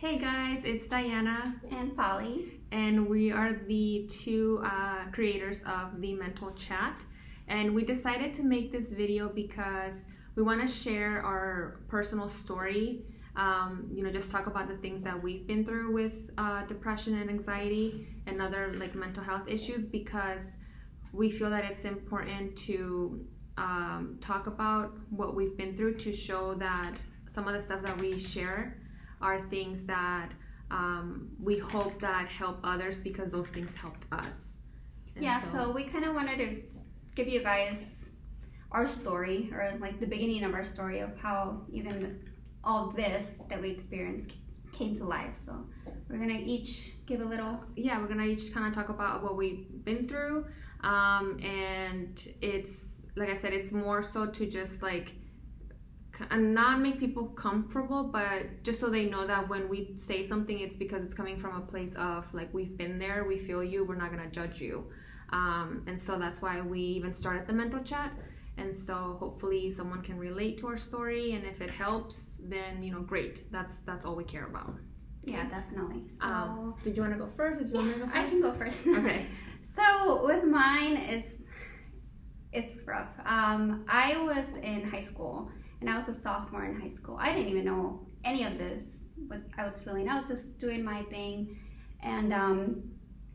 Hey guys, it's Diana and Polly, and we are the two creators of the Mental Chat. And we decided to make this video because we want to share our personal story. Just talk about the things that we've been through with depression and anxiety and other like mental health issues, because we feel that it's important to talk about what we've been through, to show that some of the stuff that we share are things that we hope that help others, because those things helped us. And so we kind of wanted to give you guys our story, or like the beginning of our story of how even all this that we experienced came to life. So we're gonna each give a little. Yeah, we're gonna each kind of talk about what we've been through, and it's like I said, it's more so to just like and not make people comfortable, but just so they know that when we say something, it's because it's coming from a place of like, we've been there, we feel you, we're not going to judge you. And so that's why we even started the Mental Chat. And so hopefully someone can relate to our story, and if it helps, then great. That's all we care about. Yeah, definitely. So did you want to go first? Did you want me to go first? I can go first. Okay. So with mine, it's rough. I was in high school, and I was a sophomore in high school. I didn't even know any of this I was feeling. I was just doing my thing, and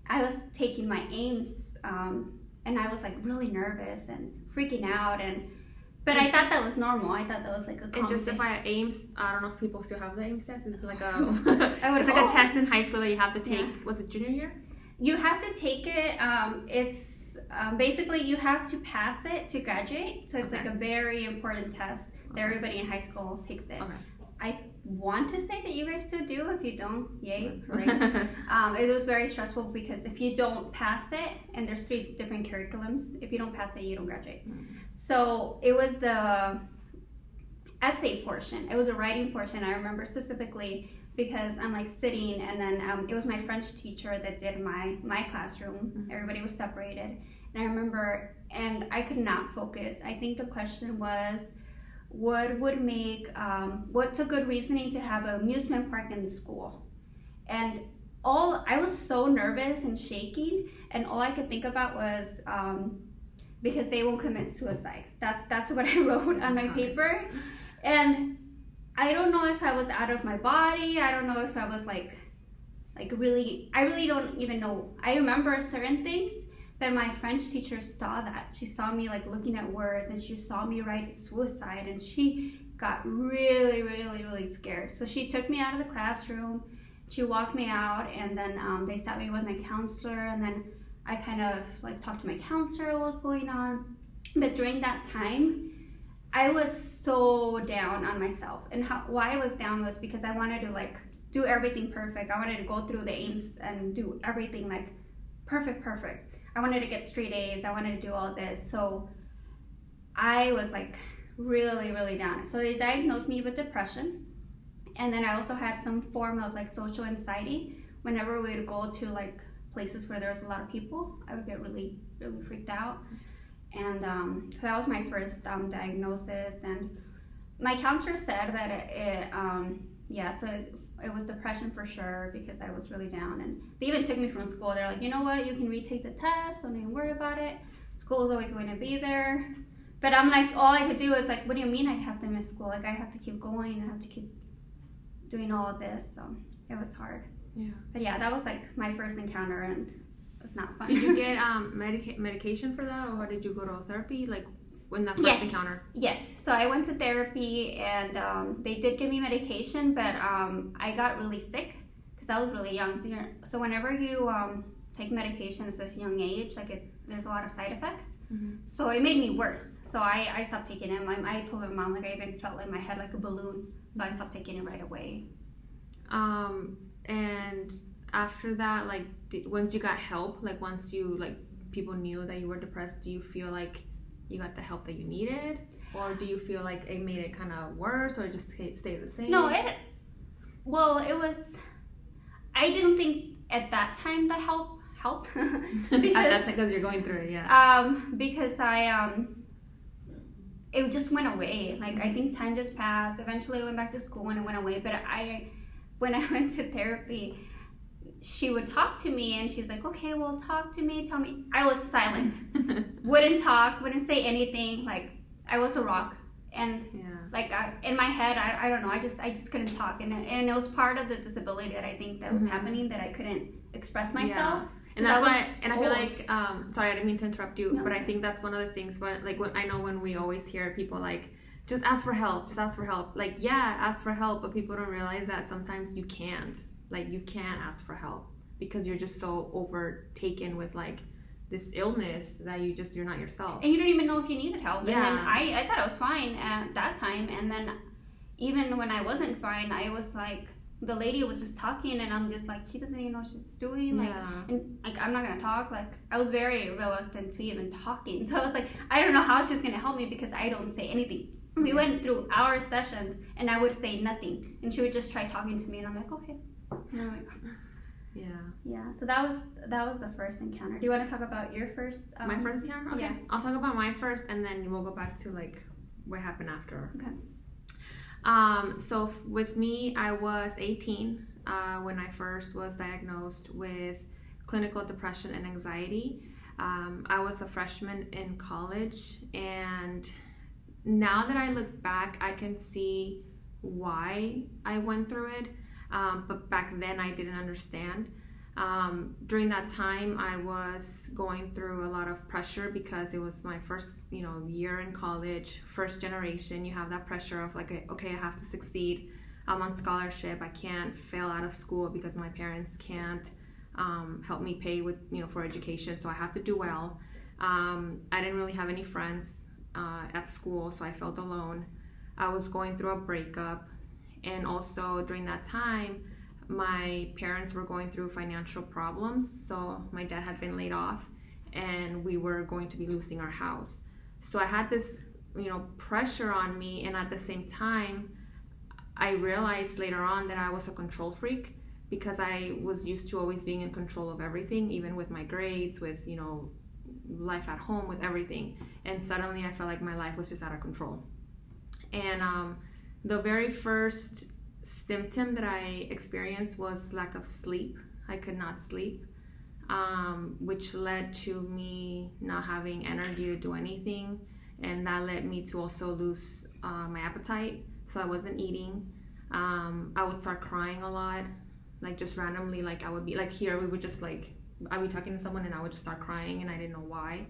I was taking my aims, and I was like really nervous and freaking out, but I thought that was normal. I thought that was like a common And just thing. if I aims, I don't know if people still have the aims test. It's like it's a test in high school that you have to take. Yeah. Was it junior year? You have to take it. It's basically you have to pass it to graduate. So it's like a very important test that everybody in high school takes it. Okay. I want to say that you guys still do. If you don't, yay, right? It was very stressful because if you don't pass it, and there's 3 different curriculums, if you don't pass it, you don't graduate. So it was the essay portion. It was a writing portion. I remember specifically because I'm like sitting, and then it was my French teacher that did my classroom. Everybody was separated, and I remember, and I could not focus. I think the question was, what's a good reasoning to have an amusement park in the school? And I was so nervous and shaking, and all I could think about was because they won't commit suicide. That's what I wrote on my paper. And I don't know if I was out of my body. I don't know if I was like really, I really don't even know. I remember certain things, but my French teacher saw that. She saw me like looking at words, and she saw me write suicide, and she got really, really, really scared. So she took me out of the classroom. She walked me out, and then they sat me with my counselor, and then I kind of like talked to my counselor what was going on. But during that time, I was so down on myself. And why I was down was because I wanted to like do everything perfect. I wanted to go through the aims and do everything like perfect. I wanted to get straight A's. I wanted to do all this. So I was like really, really down. So they diagnosed me with depression. And then I also had some form of like social anxiety. Whenever we would go to like places where there was a lot of people, I would get really, really freaked out. And so that was my first diagnosis. And my counselor said that it was depression for sure, because I was really down. And they even took me from school. They're like, you know what, you can retake the test, don't even worry about it. School is always going to be there. But I'm like, all I could do is like, what do you mean I have to miss school? Like, I have to keep going, I have to keep doing all of this. So it was hard. Yeah. But yeah, that was like my first encounter, and it was not fun. Did you get medication for that, or did you go to therapy like when that first encounter? Yes. So I went to therapy, and they did give me medication, but I got really sick because I was really young. So whenever you take medications at a young age, there's a lot of side effects. So it made me worse. So I stopped taking it. I told my mom, like, I even felt like my head like a balloon. So I stopped taking it right away. And after that, like, once you got help, like once you like people knew that you were depressed, do you feel like you got the help that you needed, or do you feel like it made it kind of worse, or just stay the same? No, it was. I didn't think at that time the help helped because that's because you're going through it, yeah. Because it just went away. Like, I think time just passed. Eventually I went back to school and it went away, but when I went to therapy, she would talk to me and she's like, okay, well, talk to me, tell me. I was silent. Wouldn't talk, wouldn't say anything. Like, I was a rock. And like in my head, I don't know, I just couldn't talk. And it was part of the disability that I think that was happening, that I couldn't express myself. And that's why, and I feel like, sorry, I didn't mean to interrupt you, but I think that's one of the things, I know when we always hear people like, just ask for help, just ask for help. Like, yeah, ask for help, but people don't realize that sometimes you can't. Like, you can't ask for help because you're just so overtaken with like this illness that you're not yourself. And you don't even know if you needed help. Yeah. And then I thought I was fine at that time. And then even when I wasn't fine, I was like, the lady was just talking and I'm just like, she doesn't even know what she's doing. Like, and like, I'm not going to talk. Like, I was very reluctant to even talking. So I was like, I don't know how she's going to help me because I don't say anything. We went through our sessions and I would say nothing. And she would just try talking to me and I'm like, okay. And I'm like, yeah. So that was the first encounter. Do you want to talk about your first? My first encounter? Okay. Yeah. I'll talk about my first and then we'll go back to like what happened after. Okay. So with me, I was 18 when I first was diagnosed with clinical depression and anxiety. I was a freshman in college, and now that I look back, I can see why I went through it. But back then I didn't understand. During that time, I was going through a lot of pressure because it was my first, year in college, first generation. You have that pressure of like, okay, I have to succeed. I'm on scholarship. I can't fail out of school because my parents can't help me pay for education. So I have to do well. I didn't really have any friends at school, so I felt alone. I was going through a breakup, and also during that time, my parents were going through financial problems. So my dad had been laid off and we were going to be losing our house. So I had this, pressure on me. And at the same time, I realized later on that I was a control freak because I was used to always being in control of everything, even with my grades, with, life at home, with everything. And suddenly I felt like my life was just out of control. And the very first symptom that I experienced was lack of sleep. I could not sleep, which led to me not having energy to do anything, and that led me to also lose my appetite. So I wasn't eating. I would start crying a lot, like just randomly. Like I would be like here, we would just like I'd be talking to someone and I would just start crying and I didn't know why.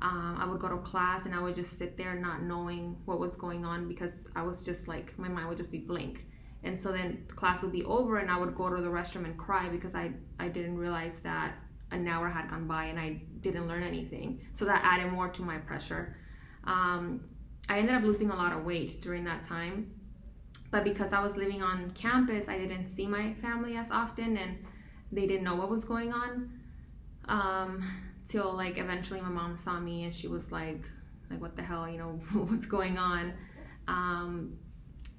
I would go to class and I would just sit there not knowing what was going on because I was just like, my mind would just be blank. And so then class would be over and I would go to the restroom and cry because I didn't realize that an hour had gone by and I didn't learn anything. So that added more to my pressure. I ended up losing a lot of weight during that time. But because I was living on campus, I didn't see my family as often and they didn't know what was going on. Till like eventually my mom saw me and she was like what the hell, what's going on?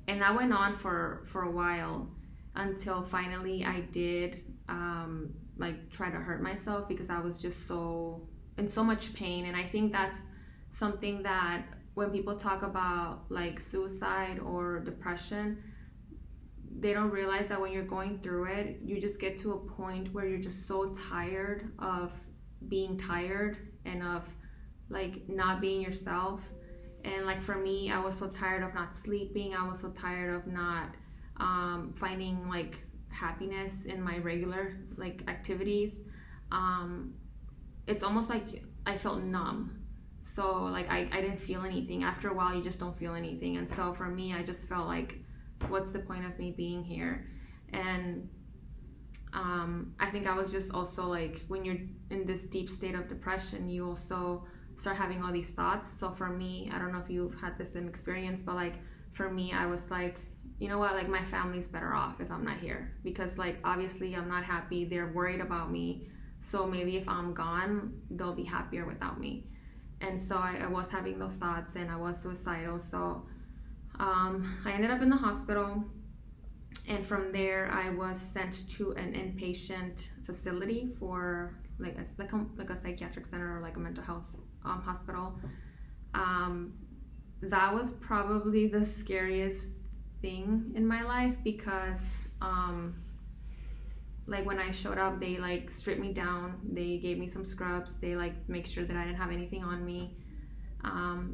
And that went on for a while until finally I did try to hurt myself because I was just in so much pain. And I think that's something that when people talk about like suicide or depression, they don't realize that when you're going through it, you just get to a point where you're just so tired of being tired and of like not being yourself. And like for me, I was so tired of not sleeping. I was so tired of not finding like happiness in my regular like activities. It's almost like I felt numb. So like I didn't feel anything. After a while, you just don't feel anything. And so for me, I just felt like, what's the point of me being here? And I think I was just also like, when you're in this deep state of depression, you also start having all these thoughts. So for me, I don't know if you've had the same experience, but like for me, I was like, you know what, like my family's better off if I'm not here, because like obviously I'm not happy, they're worried about me, so maybe if I'm gone, they'll be happier without me. And so I was having those thoughts and I was suicidal. So I ended up in the hospital, and from there I was sent to an inpatient facility for like a psychiatric center or like a mental health hospital. That was probably the scariest thing in my life because Like when I showed up, they like stripped me down. They gave me some scrubs. They like make sure that I didn't have anything on me.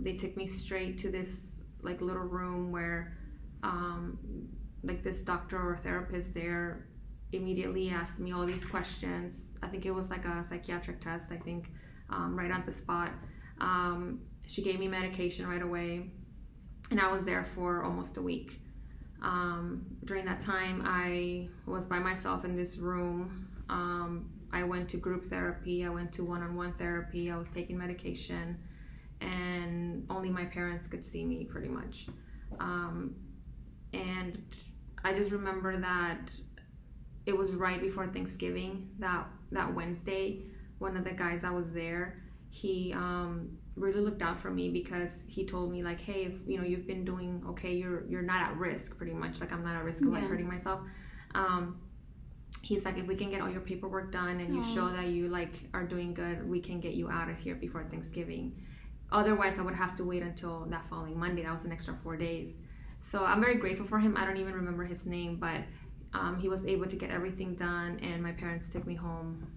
They took me straight to this like little room where like this doctor or therapist there immediately asked me all these questions. I think it was like a psychiatric test, I think, right on the spot. She gave me medication right away, and I was there for almost a week. During that time, I was by myself in this room. I went to group therapy, I went to one-on-one therapy, I was taking medication, and only my parents could see me pretty much. And I just remember that it was right before Thanksgiving, that Wednesday. One of the guys that was there, he really looked out for me, because he told me like, hey, if you know you've been doing okay, you're not at risk, pretty much. Like I'm not at risk of like hurting myself. He's like, if we can get all your paperwork done and you show that you like are doing good, we can get you out of here before Thanksgiving. Otherwise, I would have to wait until that following Monday. That was an extra 4 days. So I'm very grateful for him. I don't even remember his name, but he was able to get everything done, and my parents took me home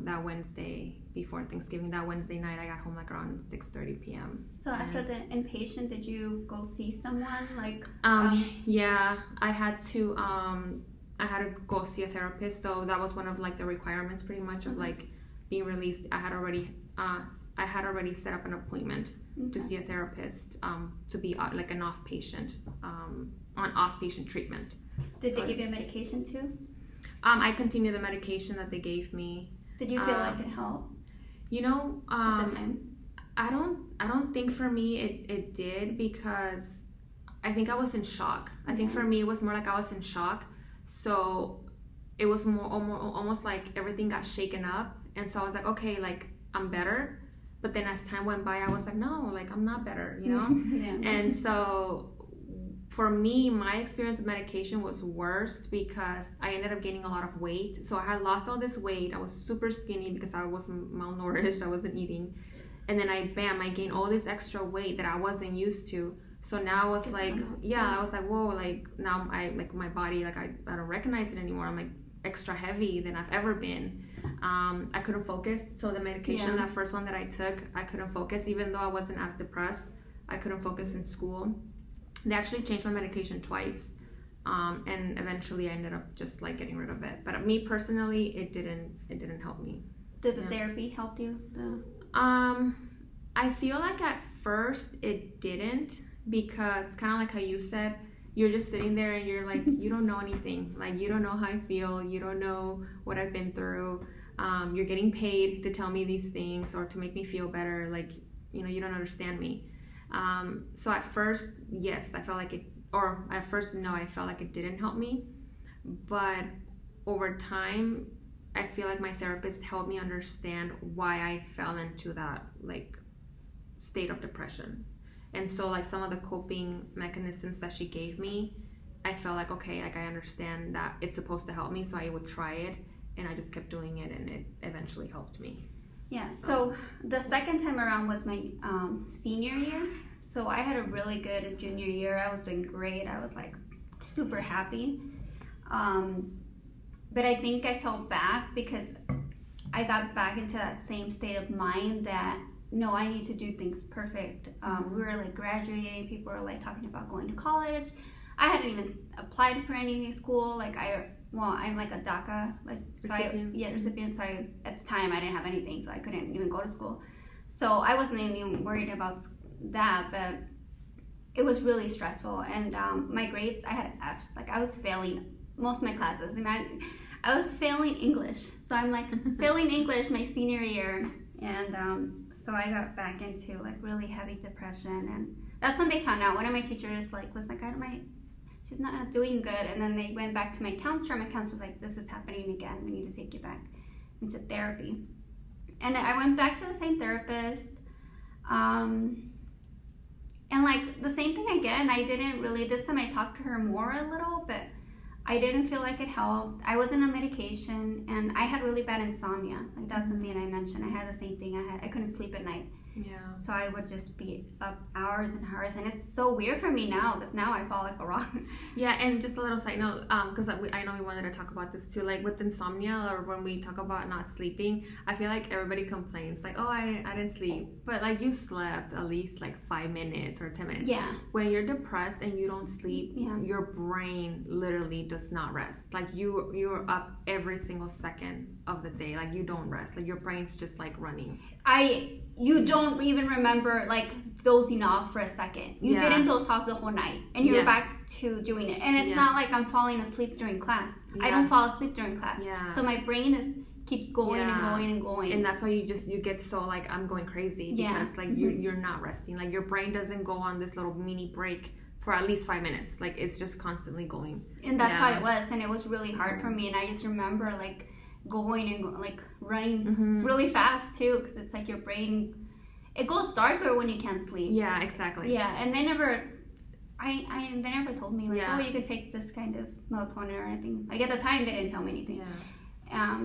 that Wednesday before Thanksgiving. That Wednesday night, I got home like around 6:30 p.m. So after the inpatient, did you go see someone? Like, yeah, I had to go see a therapist. So that was one of like the requirements, pretty much, of like being released. I had already set up an appointment to see a therapist, to be like an off-patient treatment. Did they give you medication too? I continued the medication that they gave me. Did you feel like it helped? You know, at the time, I don't think for me it did, because I think I was in shock. I think for me it was more like I was in shock. So it was more almost like everything got shaken up, and so I was like, okay, like I'm better. But then as time went by, I was like, no, like I'm not better, you know? And so for me, my experience with medication was worst, because I ended up gaining a lot of weight. So I had lost all this weight. I was super skinny because I was malnourished. I wasn't eating. And then I gained all this extra weight that I wasn't used to. So now I was like, I was like, whoa, like now my body, like I don't recognize it anymore. I'm like extra heavy than I've ever been. I couldn't focus. So the medication, that first one that I took, I couldn't focus, even though I wasn't as depressed. I couldn't focus in school. They actually changed my medication twice, and eventually I ended up just like getting rid of it. But me personally, it didn't help me. Did the therapy help you? I feel like at first it didn't, because kind of like how you said, you're just sitting there and you're like, you don't know anything. Like you don't know how I feel. You don't know what I've been through. You're getting paid to tell me these things or to make me feel better. Like, you know, you don't understand me. So at first, yes, I felt like it, or at first, no, I felt like it didn't help me. But over time, I feel like my therapist helped me understand why I fell into that like state of depression. And so like some of the coping mechanisms that she gave me, I felt like, okay, like I understand that it's supposed to help me, so I would try it, and I just kept doing it, and it eventually helped me. Yeah, so the second time around was my senior year. So I had a really good junior year. I was doing great. I was like super happy. But I think I fell back because I got back into that same state of mind that, no, I need to do things perfect. We were like graduating. People were like talking about going to college. I hadn't even applied for any school. Like I'm like a DACA recipient. Recipient. So at the time I didn't have anything, so I couldn't even go to school. So I wasn't even worried about that, but it was really stressful. And my grades, I had Fs. Like I was failing most of my classes. I was failing English. So I'm like failing English my senior year, and so I got back into like really heavy depression. And that's when they found out. One of my teachers was like, she's not doing good. And then they went back to my counselor. My counselor was like, this is happening again. We need to take you back into therapy. And I went back to the same therapist. And like the same thing again, I didn't really, this time I talked to her more a little, but I didn't feel like it helped. I wasn't on medication, and I had really bad insomnia. Like that's something I mentioned. I had the same thing. I couldn't sleep at night. Yeah. So I would just be up hours and hours, and it's so weird for me now because now I fall like a rock. Yeah, and just a little side note, because I know we wanted to talk about this too, like with insomnia or when we talk about not sleeping, I feel like everybody complains like, oh, I didn't sleep, but like you slept at least like 5 minutes or 10 minutes. Yeah. When you're depressed and you don't sleep, Yeah. your brain literally does not rest. Like you're up every single second of the day. Like you don't rest. Like your brain's just like running. You don't even remember like dozing off for a second. You didn't doze off the whole night, and you're back to doing it. And it's not like I'm falling asleep during class. I don't fall asleep during class. Yeah. So my brain keeps going and going and going. And that's why you get so like I'm going crazy because like you're not resting. Like your brain doesn't go on this little mini break for at least 5 minutes. Like it's just constantly going. And that's how it was, and it was really hard for me. And I just remember like going and like running really fast too, because it's like your brain, it goes darker when you can't sleep. Yeah, exactly. Yeah, and they never told me like, oh, you can take this kind of melatonin or anything. Like at the time, they didn't tell me anything. Yeah.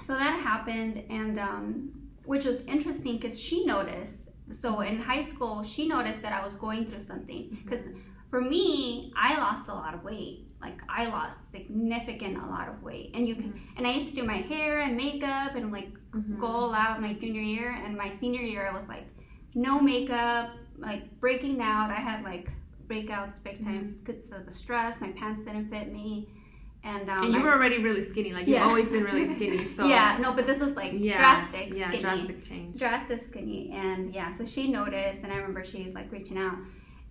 So that happened, and which was interesting because she noticed. So in high school, she noticed that I was going through something. Because for me, I lost a lot of weight. Like I lost a lot of weight, and and I used to do my hair and makeup and like go all out my junior year, and my senior year I was like no makeup, like breaking out. I had like breakouts big time because of the stress. My pants didn't fit me, and you were already really skinny. Like you've always been really skinny. So but this was like drastic skinny. Drastic change. Drastic skinny, and so she noticed, and I remember she's like reaching out,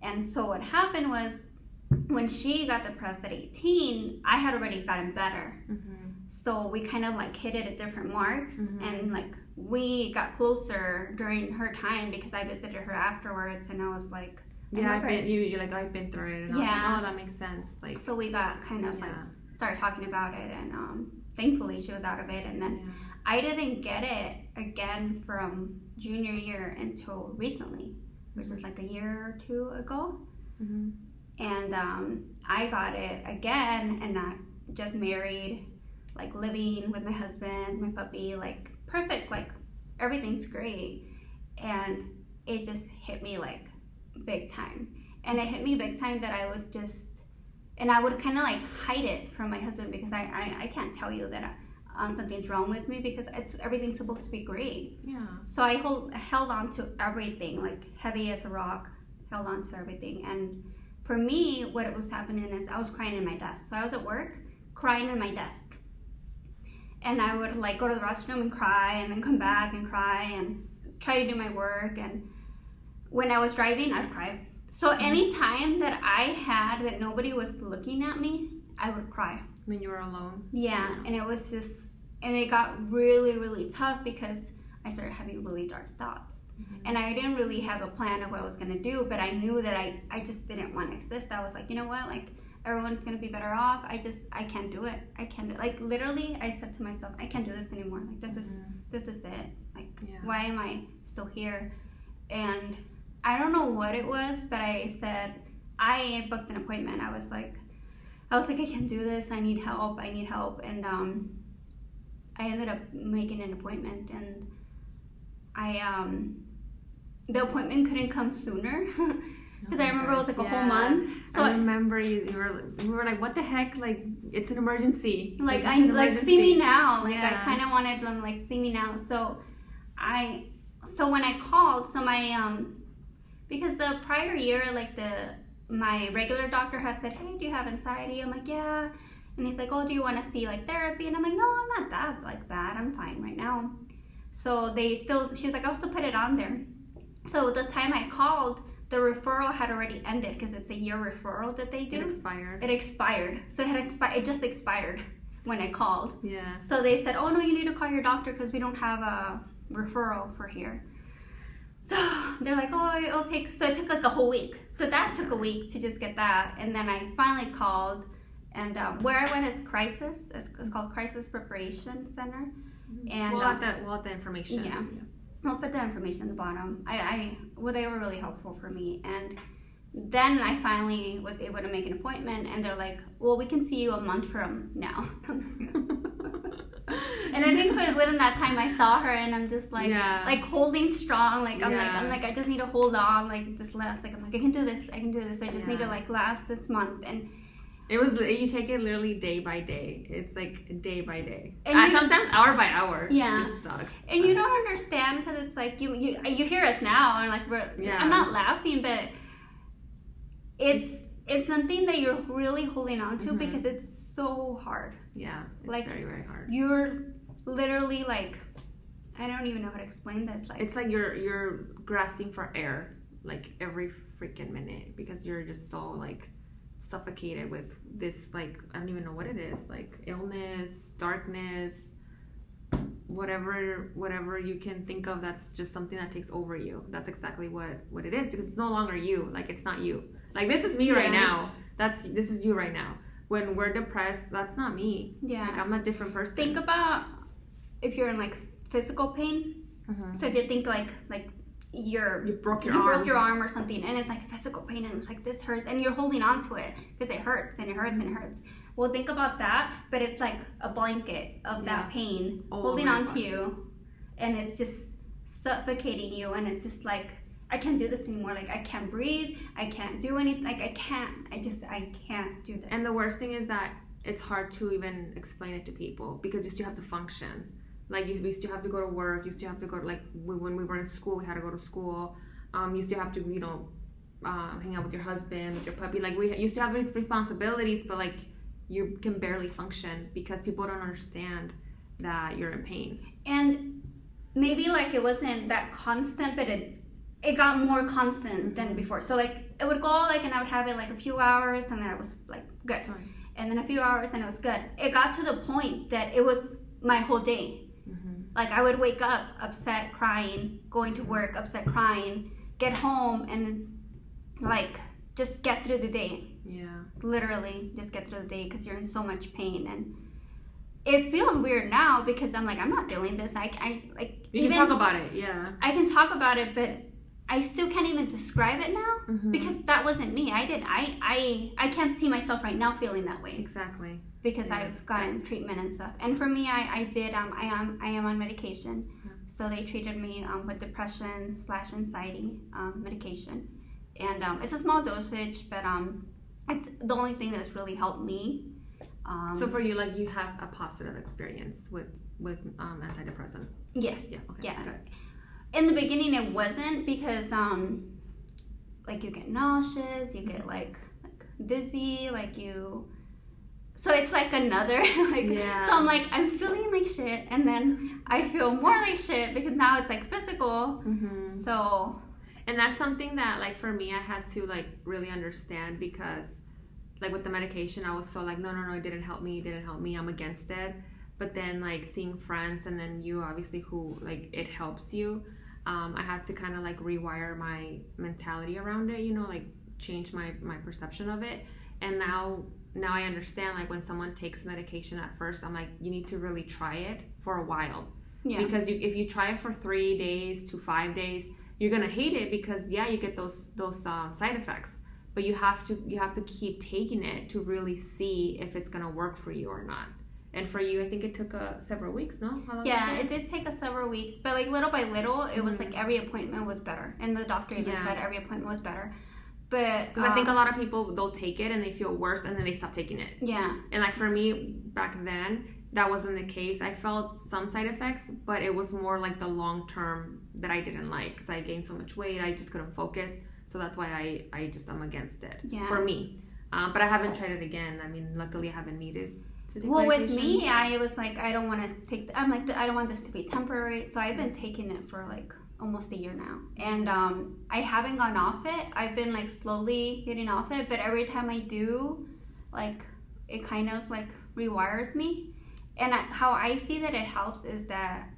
and so what happened was, when she got depressed at 18, I had already gotten better. So we kind of like hit it at different marks, and like we got closer during her time because I visited her afterwards, and I was like, you're like, I've been through it, and I was like, oh, that makes sense. Like, so we got kind of like started talking about it, and thankfully she was out of it, and then I didn't get it again from junior year until recently, which is like a year or two ago. And I got it again, and I just married, like living with my husband, my puppy, like perfect, like everything's great. And it just hit me like big time. And it hit me big time that I would I would kind of like hide it from my husband because I can't tell you that something's wrong with me because everything's supposed to be great. Yeah. So I held on to everything, like heavy as a rock, held on to everything. And for me, what was happening is I was crying in my desk. So I was at work, crying in my desk. And I would like go to the restroom and cry, and then come back and cry and try to do my work. And when I was driving, I'd cry. So any time that I had that nobody was looking at me, I would cry. When you were alone? Yeah, and it was just, and it got really, really tough because I started having really dark thoughts. And I didn't really have a plan of what I was going to do, but I knew that I just didn't want to exist. I was like, you know what, like, everyone's going to be better off. I can't do it. I can't do it. Like, literally, I said to myself, I can't do this anymore. Like, this is it. Like, why am I still here? And I don't know what it was, but I said, I booked an appointment. I was like, I can't do this. I need help. And I ended up making an appointment, and the appointment couldn't come sooner because I remember it was like a whole month. So I remember we were like, what the heck? Like, it's an emergency. Like see me now. Like I kind of wanted them like see me now. So when I called, so my because the prior year, like my regular doctor had said, hey, do you have anxiety? I'm like, yeah. And he's like, oh, do you want to see like therapy? And I'm like, no, I'm not that like bad. I'm fine right now. So she's like, I'll still put it on there. So the time I called, the referral had already ended because it's a year referral that they do. It expired. So it just expired when I called. Yeah. So they said, oh no, you need to call your doctor because we don't have a referral for here. So they're like, oh, it'll take, so it took like a whole week. So that took a week to just get that. And then I finally called, and where I went is Crisis. It's called Crisis Preparation Center. And we'll have the information. Yeah. I'll put the information at the bottom. They were really helpful for me. And then I finally was able to make an appointment, and they're like, well, we can see you a month from now. And I think within that time I saw her and I'm just like holding strong, like I'm like I just need to hold on, like this last, like I'm like I can do this, I just need to like last this month. And it was, you take it literally day by day. It's like day by day, and sometimes hour by hour. Yeah, it sucks. And you don't understand because it's like you hear us now and like I'm not laughing, but it's something that you're really holding on to because it's so hard. Yeah, it's like, very, very hard. You're literally like, I don't even know how to explain this. Like, it's like you're grasping for air like every freaking minute because you're just so like suffocated with this, like, I don't even know what it is, like illness, darkness, whatever you can think of that's just something that takes over you. That's exactly what it is, because it's no longer you. Like, it's not you. Like, this is me right now. This is you right now. When we're depressed, that's not me. Yeah. Like, I'm a different person. Think about if you're in like physical pain. So if you think like you broke your arm or something, and it's like physical pain, and it's like this hurts, and you're holding on to it because it hurts and it hurts and it hurts. Well, think about that, but it's like a blanket of that pain holding on to you, and it's just suffocating you, and it's just like, I can't do this anymore. Like, I can't breathe. I can't do anything. Like, I can't do this. And the worst thing is that it's hard to even explain it to people because you still have to function. Like, we still have to go to work. You still have to go to, like, when we were in school, we had to go to school. You still have to, hang out with your husband, with your puppy. Like, you still have these responsibilities, but, like, you can barely function because people don't understand that you're in pain. And maybe, like, it wasn't that constant, but it got more constant than before. So, like, it would go, like, and I would have it, like, a few hours, and then I was, like, good. And then a few hours, and it was good. It got to the point that it was my whole day. Like, I would wake up upset, crying, going to work, upset, crying, get home, and, like, just get through the day. Yeah. Literally, just get through the day because you're in so much pain. And it feels weird now because I'm like, I'm not feeling this. You can talk about it, yeah. I can talk about it, but I still can't even describe it now because that wasn't me. I can't see myself right now feeling that way. Exactly. Because I've gotten treatment and stuff. And for me, I am on medication. So they treated me with depression/anxiety medication. And it's a small dosage, but it's the only thing that's really helped me. So for you, like, you have a positive experience with antidepressants? Yes. Yeah. Okay. Yeah. Good. In the beginning, it wasn't because like, you get nauseous, you get like dizzy, like you. So it's like another, like, so I'm like, I'm feeling like shit, and then I feel more like shit because now it's like physical. So. And that's something that, like, for me, I had to, like, really understand because, like, with the medication, I was so like, no, it didn't help me, I'm against it. But then, like, seeing friends and then you, obviously, who, like, it helps you, I had to kind of, like, rewire my mentality around it, like, change my perception of it. And now I understand, like, when someone takes medication at first, I'm like, you need to really try it for a while. Yeah. Because if you try it for 3 days to 5 days, you're gonna hate it because you get those side effects. But you have to keep taking it to really see if it's gonna work for you or not. And for you, I think it took several weeks, no? How long it did take us several weeks, but, like, little by little, it was like every appointment was better, and the doctor even said every appointment was better. But because I think a lot of people, they'll take it and they feel worse and then they stop taking it. Yeah. And, like, for me back then, that wasn't the case. I felt some side effects, but it was more like the long term that I didn't like because I gained so much weight. I just couldn't focus. So that's why I'm against it for me. But I haven't tried it again. I mean, luckily I haven't needed to take medication. With me, I was like, I don't want to take. I'm like, I don't want this to be temporary. So I've been taking it for like almost a year now, and I haven't gone off it. I've been like slowly getting off it, but every time I do, like, it kind of like rewires me. And how I see that it helps is that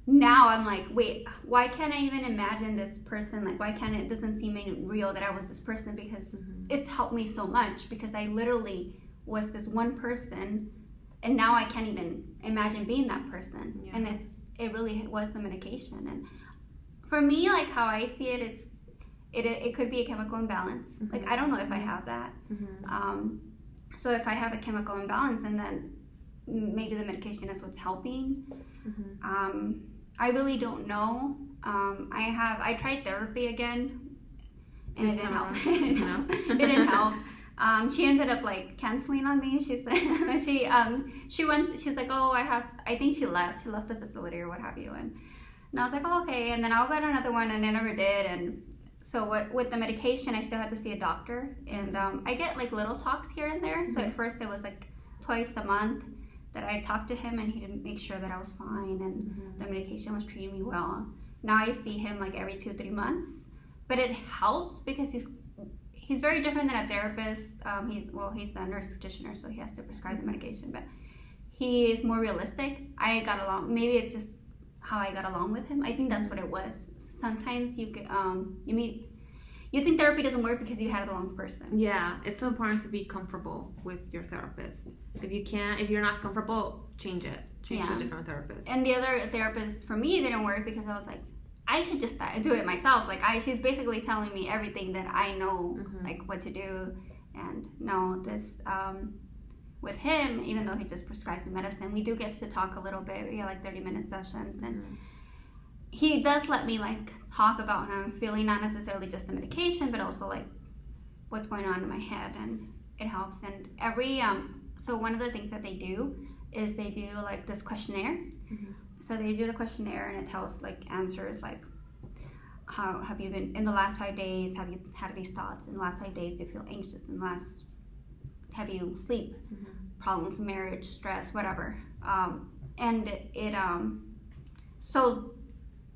now I'm like, wait, why can't I even imagine this person? Like, why can't it doesn't seem real that I was this person? Because it's helped me so much because I literally was this one person, and now I can't even imagine being that person. Yeah. And it really was the medication. And for me, like, how I see it, it could be a chemical imbalance. Like, I don't know if I have that. So if I have a chemical imbalance, and then maybe the medication is what's helping. Mm-hmm. I really don't know. I tried therapy again, and it didn't help. It didn't help. She ended up like canceling on me. She said she went. She's like, oh, I think she left. She left the facility or what have you. And I was like, oh, okay. And then I'll go to another one, and I never did. And so with the medication, I still had to see a doctor, and I get like little talks here and there. So at first it was like twice a month that I talked to him, and he didn't make sure that I was fine, and the medication was treating me well. Now I see him like every 2-3 months, but it helps because he's very different than a therapist. He's a nurse practitioner, so he has to prescribe the medication, but he is more realistic. I got along. Maybe it's just how I got along with him. I think that's what it was. Sometimes you think therapy doesn't work because you had the wrong person. Yeah, it's so important to be comfortable with your therapist. If you're not comfortable, change it. Change to a different therapist. And the other therapist for me didn't work because I was like, I should just do it myself. Like she's basically telling me everything that I know, like what to do. And no, this with him, even though he just prescribes me medicine, we do get to talk a little bit. We get like 30-minute sessions, and he does let me like talk about how I'm feeling, not necessarily just the medication, but also like what's going on in my head, and it helps. And every so one of the things that they do is they do like this questionnaire. So they do the questionnaire, and it tells like answers like, how have you been in the last 5 days? Have you had these thoughts in the last 5 days? Do you feel anxious in the last? Have you sleep problems, marriage, stress, whatever? And it so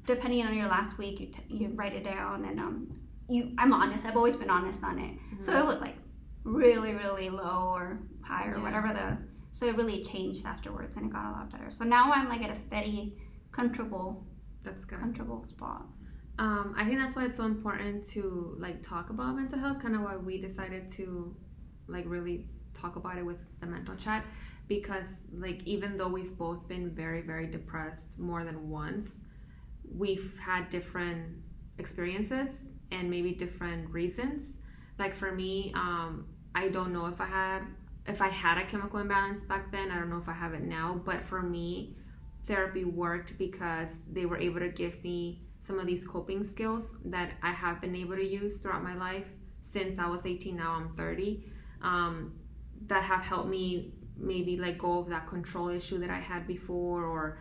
depending on your last week, you write it down, and I'm honest. I've always been honest on it. So it was like really, really low or high or whatever so it really changed afterwards, and it got a lot better. So now I'm like at a steady, comfortable spot. I think that's why it's so important to like talk about mental health, kind of why we decided to like really talk about it with the mental chat, because like even though we've both been very, very depressed more than once, we've had different experiences and maybe different reasons. Like for me, I don't know if I had a chemical imbalance back then. I don't know if I have it now, but for me, therapy worked because they were able to give me some of these coping skills that I have been able to use throughout my life since I was 18. Now I'm 30. That have helped me maybe let go of that control issue that I had before, or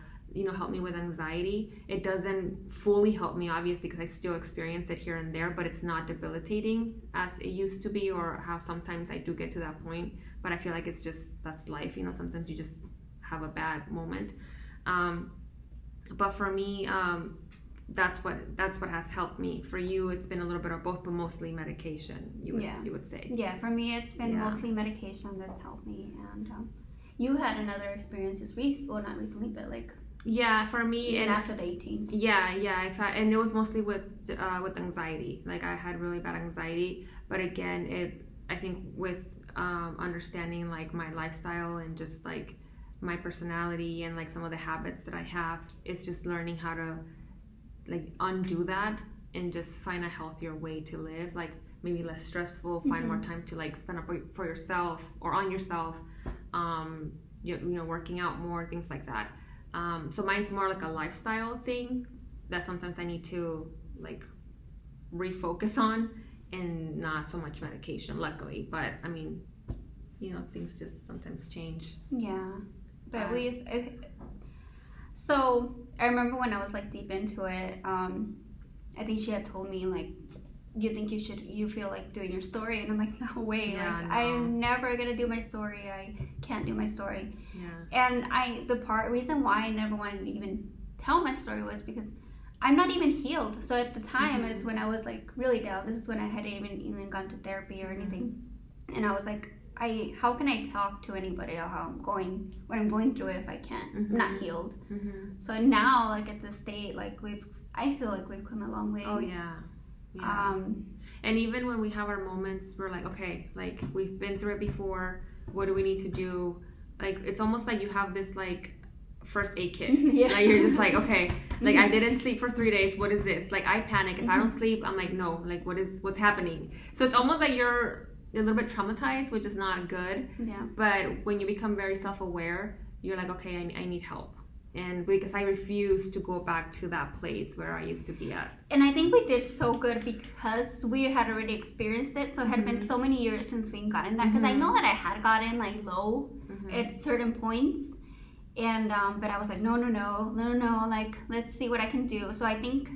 help me with anxiety. It doesn't fully help me, obviously, because I still experience it here and there, but it's not debilitating as it used to be, or how sometimes I do get to that point. But I feel like that's life. Sometimes you just have a bad moment. But for me, that's what has helped me. For you, it's been a little bit of both, but mostly medication. You would say. Yeah, for me, it's been mostly medication that's helped me. And you had another experience not recently, but like. Yeah, for me, and after the 18. Yeah, I've had, and it was mostly with anxiety. Like I had really bad anxiety, but again, I think with understanding like my lifestyle and just like my personality and like some of the habits that I have, it's just learning how to like undo that and just find a healthier way to live, like maybe less stressful, find more time to like spend up for yourself or on yourself, working out more, things like that. So mine's more like a lifestyle thing that sometimes I need to like refocus on, and not so much medication, luckily. But I mean, things just sometimes change. Yeah, but so I remember when I was like deep into it, I think she had told me like, you feel like doing your story, and I'm like, no way, I'm never gonna do my story. I can't do my story. And reason why I never wanted to even tell my story was because I'm not even healed. So at the time is when I was like really down. This is when I hadn't even gone to therapy or anything, and I was like, how can I talk to anybody about what I'm going through if I can't? I'm not healed. So now, like at this state, like I feel like we've come a long way. Oh yeah. And even when we have our moments, we're like, okay, like we've been through it before. What do we need to do? Like it's almost like you have this like first aid kit. Like you're just like, okay, like I didn't sleep for 3 days. What is this? Like I panic if I don't sleep. I'm like, no, like what's happening? So it's almost like you're a little bit traumatized, which is not good. Yeah. But when you become very self-aware, you're like, okay, I need help. And because I refuse to go back to that place where I used to be at. And I think we did so good because we had already experienced it. So it had been so many years since we'd gotten that. Because I know that I had gotten like low at certain points. And, but I was like, no, like, let's see what I can do. So I think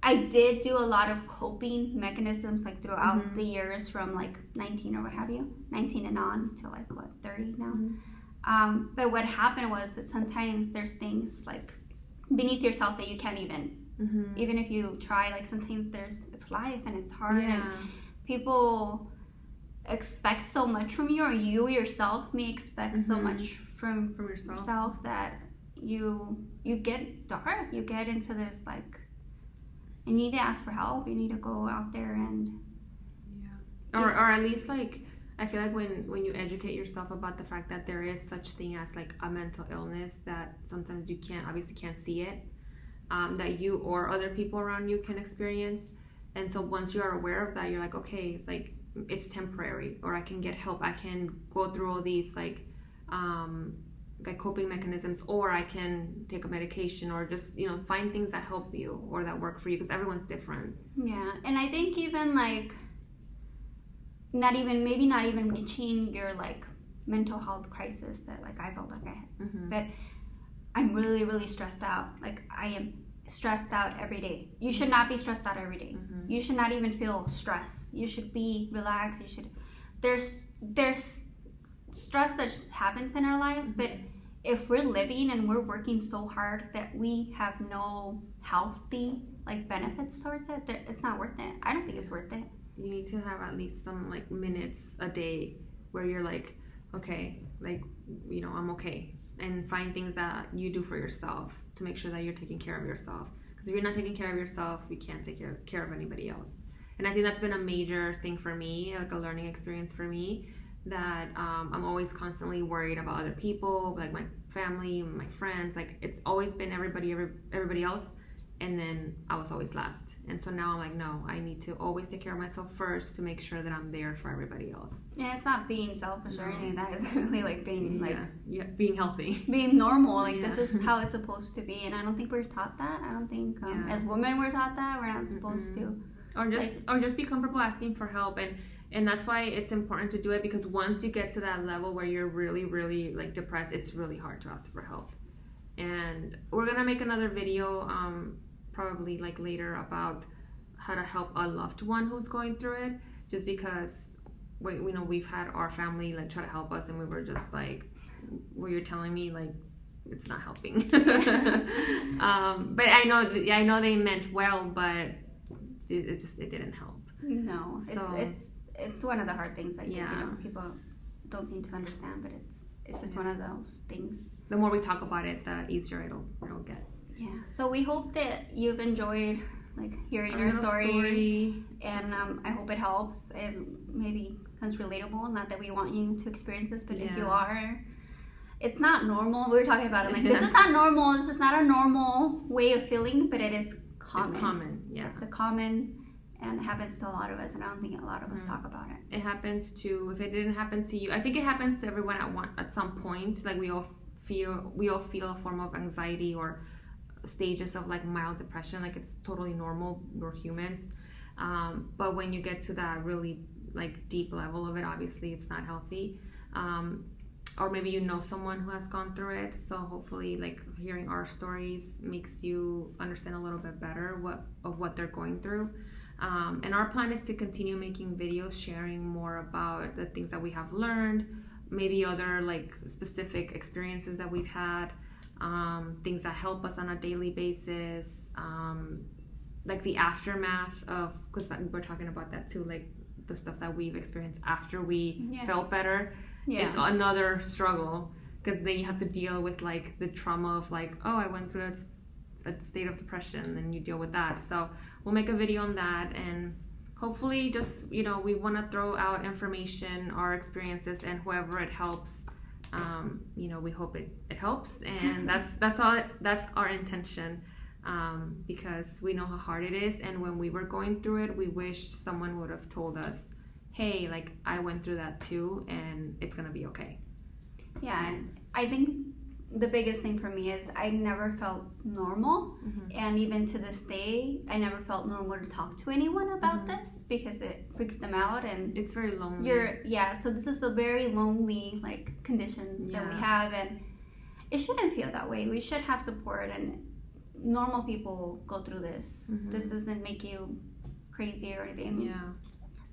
I did do a lot of coping mechanisms like throughout the years from like 19 or what have you, 19 and on to like, what, 30 now? But what happened was that sometimes there's things like beneath yourself that you can't even if you try, like sometimes it's life and it's hard and people expect so much from you, or you yourself may expect so much from yourself that you get dark, you get into this like, and you need to ask for help, you need to go out there and or at least like, I feel like when you educate yourself about the fact that there is such thing as like a mental illness, that sometimes you obviously can't see it, that you or other people around you can experience. And so once you are aware of that, you're like, okay, like it's temporary, or I can get help. I can go through all these like coping mechanisms, or I can take a medication, or just, you know, find things that help you or that work for you, because everyone's different. Yeah, and I think even like, not even reaching your like mental health crisis that like I felt like I had, but I'm really, really stressed out. Like I am stressed out every day. You should not be stressed out every day. You should not even feel stress. You should be relaxed. There's stress that happens in our lives, but if we're living and we're working so hard that we have no healthy like benefits towards it, it's not worth it. I don't think it's worth it. You need to have at least some like minutes a day where you're like, okay, like, you know, I'm okay, and find things that you do for yourself to make sure that you're taking care of yourself. Because if you're not taking care of yourself, you can't take care of anybody else. And I think that's been a major thing for me, like a learning experience for me, that I'm always constantly worried about other people, like my family, my friends. Like it's always been everybody else, and then I was always last. And so now I'm like, no, I need to always take care of myself first to make sure that I'm there for everybody else. Yeah, it's not being selfish or anything. That is really like being being healthy, being normal. Like this is how it's supposed to be, and I don't think we're taught that. I don't think as women we're taught that. We're not supposed to. Or just be comfortable asking for help, and that's why it's important to do it, because once you get to that level where you're really, really like depressed, it's really hard to ask for help. And we're gonna make another video probably like later about how to help a loved one who's going through it, just because we know we've had our family like try to help us, and we were just like, what you're telling me, like it's not helping. But I know they meant well, but it didn't help. No, it's one of the hard things I think, you know, people don't seem to understand, but it's just one of those things. The more we talk about it, the easier it'll get. Yeah. So we hope that you've enjoyed like hearing our story. And I hope it helps and maybe becomes relatable. Not that we want you to experience this, but if you are, it's not normal. We were talking about it like this is not normal. This is not a normal way of feeling, but it is common. It's common. Yeah. It's a common. And it happens to a lot of us, and I don't think a lot of us talk about it. It happens to, if it didn't happen to you, I think it happens to everyone at some point. Like we all feel a form of anxiety or stages of like mild depression. Like it's totally normal. We're humans. But when you get to that really like deep level of it, obviously it's not healthy. Or maybe you know someone who has gone through it. So hopefully like hearing our stories makes you understand a little bit better what they're going through. And our plan is to continue making videos, sharing more about the things that we have learned, maybe other like specific experiences that we've had, things that help us on a daily basis, like the aftermath of, because we're talking about that too, like the stuff that we've experienced after we felt better. It's another struggle, because then you have to deal with like the trauma of like, oh, I went through a state of depression, and you deal with that. So we'll make a video on that, and hopefully just, you know, we want to throw out information, our experiences, and whoever it helps, you know, we hope it helps, and that's our intention, because we know how hard it is, and when we were going through it, we wished someone would have told us, hey, like I went through that too, and it's gonna be okay. Yeah, I think the biggest thing for me is I never felt normal, and even to this day, I never felt normal to talk to anyone about this because it freaks them out, and it's very lonely. So this is a very lonely conditions that we have, and it shouldn't feel that way. We should have support, and normal people go through this. This doesn't make you crazy or anything. Yeah.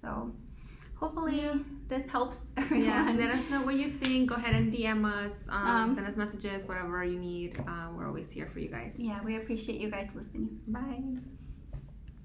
So hopefully this helps everyone. Yeah, let us know what you think. Go ahead and DM us, send us messages, whatever you need. We're always here for you guys. Yeah, we appreciate you guys listening. Bye.